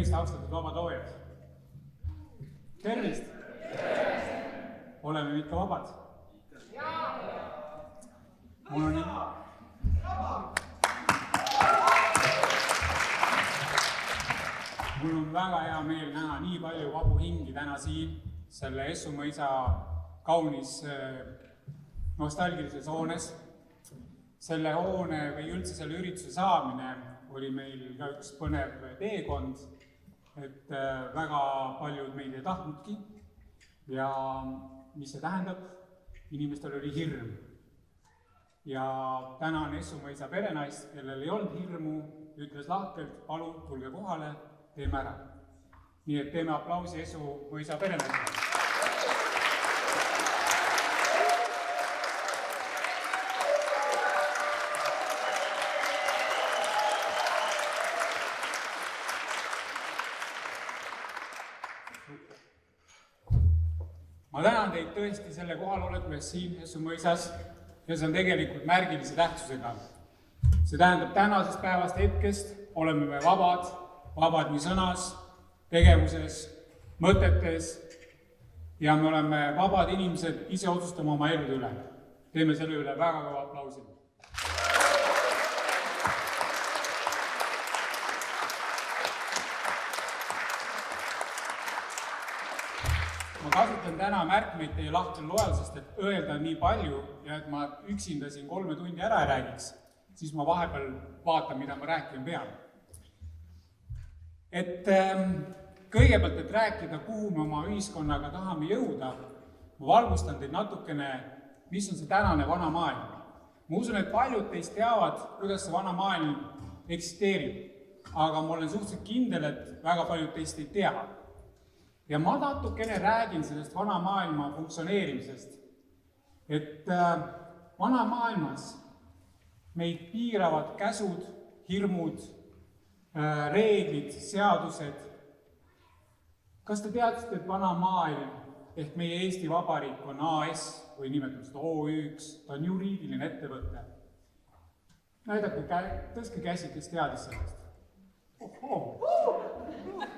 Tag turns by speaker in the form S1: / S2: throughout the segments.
S1: tervist, austatud vabaloojad! Tervist! Oleme me ikka vabad? Mul on väga hea meel näha nii palju vabu hingi täna siin, selle Essu mõisa kaunis nostalgilises hoones. Selle hoone või üldse selle ürituse saamine oli meil ka üks põnev teekond, et väga paljud meid ei tahtnudki. Ja mis see tähendab? Inimestel oli hirm. Ja tänan Essu mõisa perenaist, kellel ei olnud hirmu, ütles lahkelt, palun, tulge kohale, teeme ära. Nii et teeme aplausi Essu mõisa perenaistele. Ma tänan teid tõesti selle kohaloleku eest siin Essu mõisas ja see on tegelikult märgilise tähtsusega. See tähendab tänasest päevast hetkest oleme me vabad nii sõnas, tegevuses, mõtetes ja me oleme vabad inimesed ise otsustama oma elude üle. Teeme selle üle väga kõva aplausi. Ma kasutan täna märkmeid teie lahkel loel, sest et öelda nii palju ja et ma üksinda siin 3 tundi ära ei räägiks, siis ma vahepeal vaatan, mida ma rääkima pean. Et kõigepealt, et rääkida, kuhu me oma ühiskonnaga tahame jõuda, ma valgustan teid natukene, mis on see tänane vana maailm. Ma usun, et paljud teist teavad, kuidas see vana maailm eksisteerib, aga ma olen suhteliselt kindel, et väga paljud teist ei tea. Ja ma natukene räägin sellest vana maailma funktsioneerimisest, et vana maailmas meid piiravad käsud, hirmud, reeglid, seadused. Kas te teadsite, et vana maailm ehk meie Eesti Vabariik on AS või nimetamist OÜ1, ta on juriidiline ettevõte? Näidake, tõstke käsi, kes teadis sellest.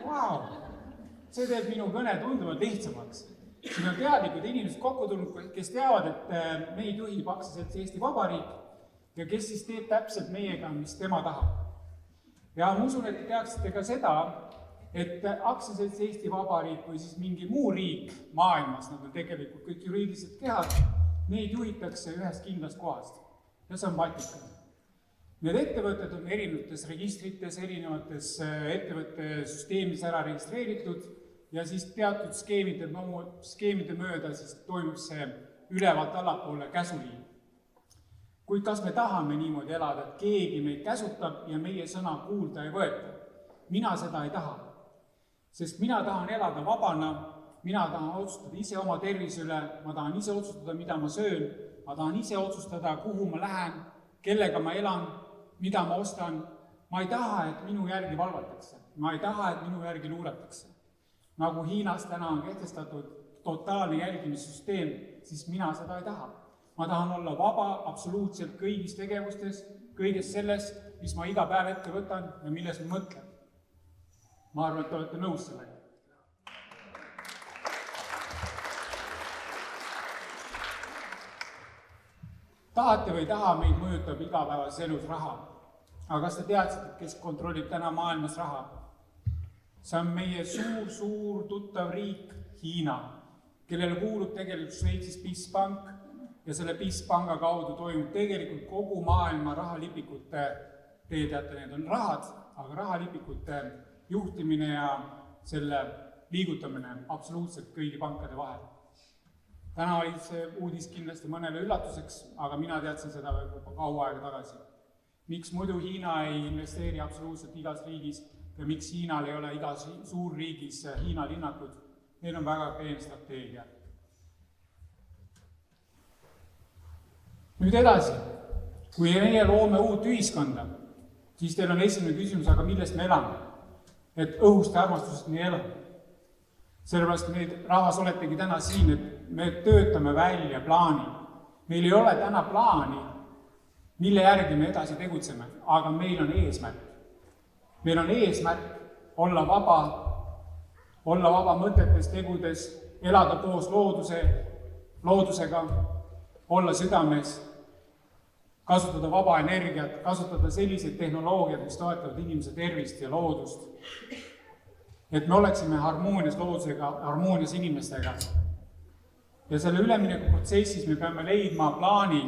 S1: Wow. See teeb minu kõne tunduvalt lihtsamaks. Siin on teadlikud inimesed kokku tulnud, kes teavad, et meid juhib aktsiaselts Eesti Vabariik ja kes siis teeb täpselt meiega, mis tema tahab. Ja ma usun, et te teaksite ka seda, et aktsiaselts Eesti Vabariik või siis mingi muu riik maailmas, nad on tegelikult kõik juriidilised kehad, neid juhitakse ühest kindlast kohast ja see on Vatikan. Need ettevõtted on erinevates registrites, erinevates ettevõtte süsteemis ära registreeritud ja siis teatud skeemide mööda siis toimub see ülevalt allapoole käsuliin. Kuid kas me tahame niimoodi elada, et keegi meid käsutab ja meie sõna kuulda ei võeta? Mina seda ei taha. Sest mina tahan elada vabana, mina tahan otsustada ise oma tervise üle, ma tahan ise otsustada, mida ma söön, ma tahan ise otsustada, kuhu ma lähen, kellega ma elan, mida ma ostan. Ma ei taha, et minu järgi valvatakse. Ma ei taha, et minu järgi luuretakse. Nagu Hiinas täna on kehtestatud totaalne jälgimissüsteem, siis mina seda ei taha. Ma tahan olla vaba absoluutselt kõigis tegevustes, kõiges selles, mis ma iga päev ette võtan ja milles ma mõtlen. Ma arvan, et te olete nõus sellega. Tahate või taha, meid mõjutab igapäevases elus raha. Aga kas te teadsite, kes kontrollib täna maailmas raha? See on meie suur tuttav riik Hiina, kellele kuulub tegelikult Šveitsis BIS-pank ja selle BIS-panga kaudu toimub tegelikult kogu maailma rahalipikute, te teate, need on rahad, aga rahalipikute juhtimine ja selle liigutamine absoluutselt kõigi pankade vahel. Täna oli see uudis kindlasti mõnele üllatuseks, aga mina teadsin seda kaua aega tagasi. Miks muidu Hiina ei investeeri absoluutselt igas riigis ja miks Hiinal ei ole igas suurriigis Hiina linnakud? Neil on väga peen strateegia. Nüüd edasi, kui meie loome uut ühiskonda, siis teil on esimene küsimus, aga millest me elame? Et õhust ja armastusest me elame. Sellepärast me rahvas oletegi täna siin, et me töötame välja plaani. Meil ei ole täna plaani, mille järgi me edasi tegutseme, aga meil on eesmärk. Meil on eesmärk olla vaba mõtetes, tegudes, elada koos loodusega, olla südames, kasutada vaba energiat, kasutada selliseid tehnoloogiaid, mis toetavad inimese tervist ja loodust. Et me oleksime harmoonias loodusega, harmoonias inimestega. Ja selle üleminekuprotsessis me peame leidma plaani,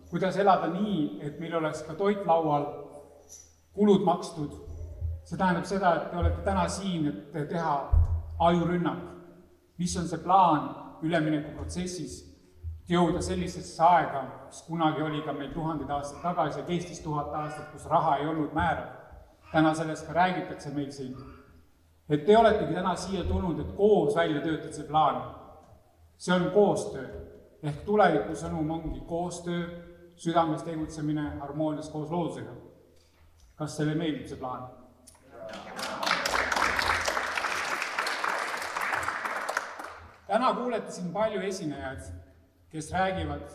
S1: kuidas elada nii, et meil oleks ka toit laual, kulud makstud. See tähendab seda, et te olete täna siin, et teha ajurünnak. Mis on see plaan üleminekuprotsessis, et jõuda sellisesse aega, mis kunagi oli ka meil 1000 aastat tagasi ja kestis 1000 aastat, kus raha ei olnud määrav. Täna sellest ka räägitakse meil siin. Et te oletegi täna siia tulnud, et koos välja töötad see plaan. See on koostöö. Ehk tuleviku sõnum ongi koostöö, südames tegutsemine, harmoonias koos loodusega. Kas teile meeldib see plaan? Täna kuulete siin palju esinejaid, kes räägivad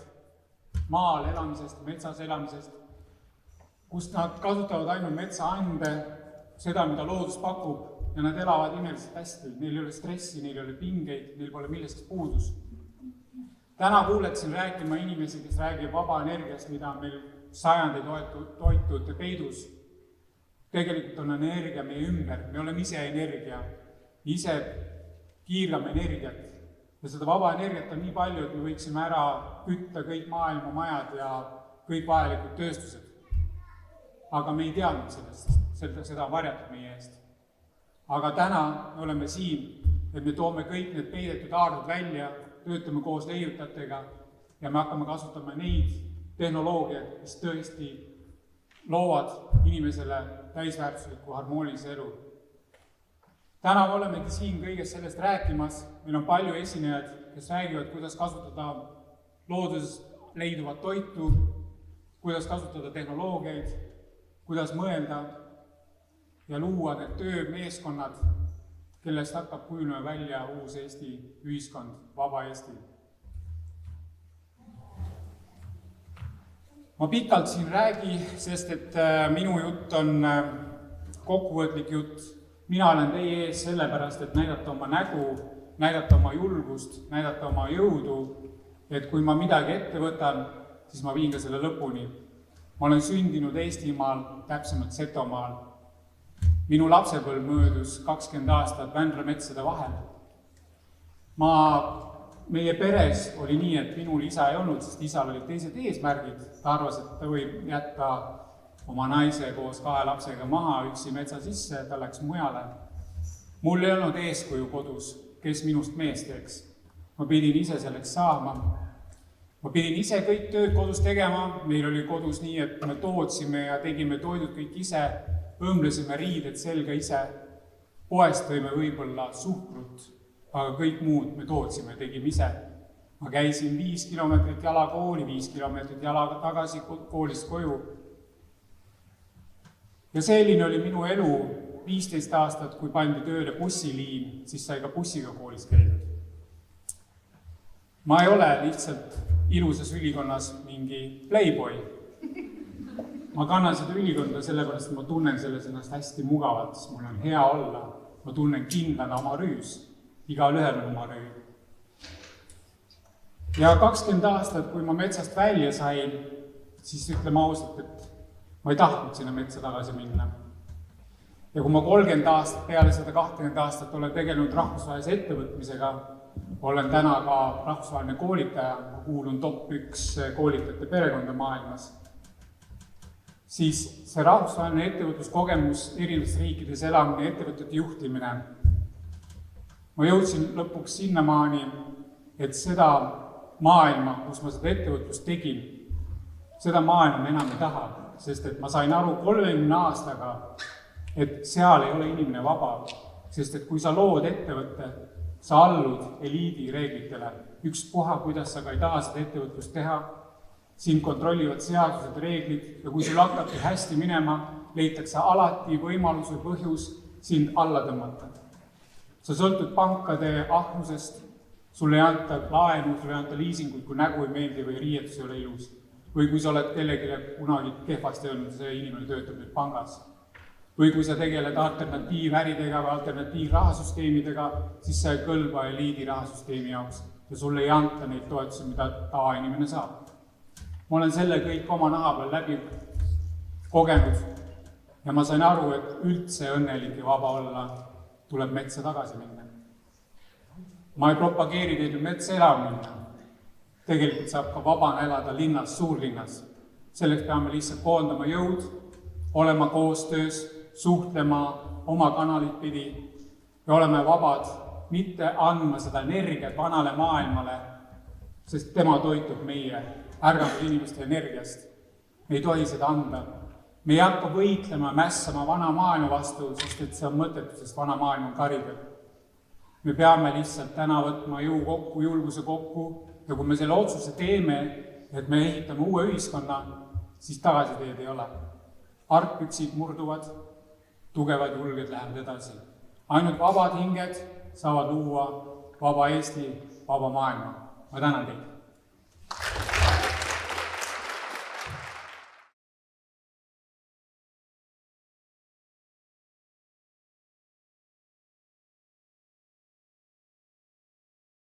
S1: maal elamisest, metsas elamisest, kus nad kasutavad ainult metsaande, seda, mida loodus pakub, ja nad elavad imeliselt hästi. Neil ei ole stressi, neil ei ole pingeid, neil pole millestki puudus. Täna kuulete siin rääkima inimesi, kes räägib vaba energiast, mida on meil sajandeid toitud peidus. Tegelikult on energia meie ümber, me oleme ise energia, ise kiirlame energiat. Ja seda vaba energiat on nii palju, et me võiksime ära kütta kõik maailma majad ja kõik vajalikud tööstused. Aga me ei teadnud seda on varjatud meie eest. Aga täna me oleme siin, et me toome kõik need peidetud aardud välja, töötame koos leiutajatega ja me hakkame kasutama neid tehnoloogiaid, mis tõesti loovad inimesele täisväärtusliku harmoonilise elu. Täna me olemegi siin kõigest sellest rääkimas, meil on palju esinejaid, kes räägivad, kuidas kasutada looduses leiduvat toitu, kuidas kasutada tehnoloogiaid, kuidas mõelda ja luua need töömeeskonnad, kellest hakkab kujunema välja uus Eesti ühiskond, vaba Eesti. Ma pikalt siin räägi, sest et minu jutt on kokkuvõtlik jutt. Mina olen teie ees sellepärast, et näidata oma nägu, näidata oma julgust, näidata oma jõudu, et kui ma midagi ette võtan, siis ma viin ka selle lõpuni. Ma olen sündinud Eestimaal, täpsemalt Setomaal. Minu lapsepõlv möödus 20 aastat Vändra metsade vahel. Meie peres oli nii, et minul isa ei olnud, sest isal olid teised eesmärgid. Ta arvas, et ta võib jätta oma naise koos 2 lapsega maha üksi metsa sisse, ta läks mujale. Mul ei olnud eeskuju kodus, kes minust mees teeks. Ma pidin ise selleks saama. Ma pidin ise kõik tööd kodus tegema. Meil oli kodus nii, et me tootsime ja tegime toidud kõik ise, õmblesime riided selga ise. Poest võime võib-olla suhkrut, aga kõik muud me tootsime, tegime ise. Ma käisin 5 kilomeetrit jala kooli, 5 kilomeetrit jala tagasi koolist koju. Ja selline oli minu elu 15 aastat, kui pandi tööle bussiliin, siis sai ka bussiga koolis käidud. Ma ei ole lihtsalt ilusas ülikonnas mingi playboy. Ma kannan seda ülikonda sellepärast, et ma tunnen selles ennast hästi mugavalt, mul on hea olla, ma tunnen kindlana oma rüüs, igal ühel on oma rüü. Ja 20 aastat, kui ma metsast välja sain, siis ütleme ausalt, et ma ei tahtnud sinna metsa tagasi minna. Ja kui ma 30 aastat peale seda 20 aastat olen tegelenud rahvusvahelise ettevõtmisega, olen täna ka rahvusvaheline koolitaja, ma kuulun top 1 koolitajate perekonda maailmas, siis see rahvusvaheline ettevõtluskogemus erinevates riikides elamine, ettevõtete juhtimine, ma jõudsin lõpuks sinnamaani, et seda maailma, kus ma seda ettevõtlust tegin, seda maailma enam ei taha, sest et ma sain aru 30 aastaga, et seal ei ole inimene vaba, sest et kui sa lood ettevõtte, sa allud eliidi reeglitele, ükspuha, kuidas sa ka ei taha seda ettevõtlust teha, sind kontrollivad seadused, reeglid ja kui sul hakkabki hästi minema, leitakse alati võimalus või põhjus sind alla tõmmata. Sa sõltud pankade ahnusest, sulle ei anta laenu, sulle ei anta liisingut, kui nägu ei meeldi või riietus ei ole ilus. Või kui sa oled kellelegi kunagi kehvasti öelnud, see inimene töötab nüüd pangas. või kui sa tegeled alternatiiväridega või alternatiivrahasüsteemidega, siis sa ei kõlba eliidi rahasüsteemi jaoks ja sulle ei anta neid toetusi, mida tavainimene saab. Ma olen selle kõik oma naha peal läbi kogenud ja ma sain aru, et üldse õnnelik ja vaba olla tuleb metsa tagasi minna. Ma ei propageeri teid metsa elama minna. Tegelikult saab ka vabana elada linnas, suurlinnas. Selleks peame lihtsalt koondama jõud, olema koostöös, suhtlema oma kanalit pidi ja oleme vabad mitte andma seda energiat vanale maailmale, sest tema toitub meie ärganud inimeste energiast. Me ei tohi seda anda. Me ei hakka võitlema, mässama vana maailma vastu, sest et see on mõttetu, sest vana maailm on karigel. Me peame lihtsalt täna võtma jõu kokku, julguse kokku ja kui me selle otsuse teeme, et me ehitame uue ühiskonna, siis tagasiteed ei ole. Argpüksid murduvad, tugevad ja julged lähevad edasi. Ainult vabad hinged saavad luua vaba Eesti, vaba maailma. Ma tänan teid.